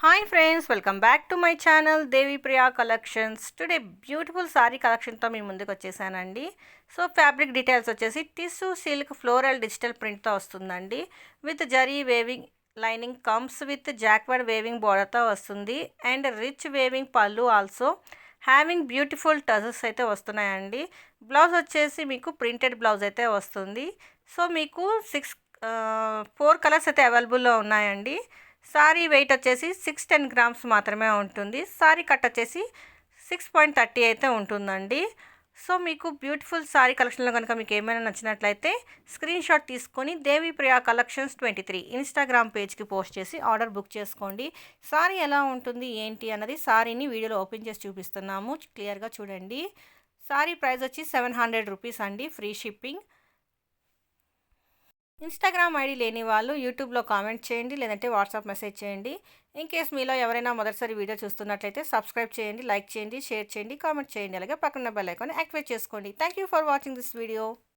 Hi friends, welcome back to my channel Devi Priya collections. Today beautiful sari కలెక్షన్తో మీ ముందుకు వచ్చేసానండి. సో ఫ్యాబ్రిక్ డీటెయిల్స్ వచ్చేసి టిష్యూ సిల్క్ ఫ్లోరల్ డిజిటల్ ప్రింట్తో వస్తుందండి. With zari weaving lining comes with jacquard weaving బోర్డర్తో వస్తుంది. And rich weaving pallu also having beautiful tassels అయితే వస్తున్నాయండి. బ్లౌజ్ వచ్చేసి మీకు ప్రింటెడ్ బ్లౌజ్ అయితే వస్తుంది. సో మీకు 4 కలర్స్ అయితే అవైలబుల్లో ఉన్నాయండి. సారీ వెయిట్ వచ్చేసి 610 గ్రామ్స్ మాత్రమే ఉంటుంది. సారీ కట్ వచ్చేసి 6.30 అయితే ఉంటుందండి. సో మీకు బ్యూటిఫుల్ సారీ కలెక్షన్లో కనుక మీకు ఏమైనా నచ్చినట్లయితే స్క్రీన్ షాట్ తీసుకొని దేవి ప్రియా కలెక్షన్స్ 23 ఇన్స్టాగ్రామ్ పేజ్కి పోస్ట్ చేసి ఆర్డర్ బుక్ చేసుకోండి. సారీ ఎలా ఉంటుంది ఏంటి అన్నది సారీని వీడియోలో ఓపెన్ చేసి చూపిస్తున్నాము, క్లియర్గా చూడండి. సారీ ప్రైస్ వచ్చి 700 రూపీస్ అండి, ఫ్రీ షిప్పింగ్. ఇన్స్టాగ్రామ్ ఐడి లేని వాళ్ళు యూట్యూబ్లో కామెంట్ చేయండి, లేదంటే వాట్సాప్ మెసేజ్ చేయండి. ఇన్ కేస్ మీలో ఎవరైనా మొదటిసారి వీడియో చూస్తున్నట్లయితే సబ్స్క్రైబ్ చేయండి, లైక్ చేయండి, షేర్ చేయండి, కామెంట్ చేయండి. అలాగే పక్కన బెల్ ఐకాన్ యాక్టివేట్ చేసుకోండి. Thank you for watching this video.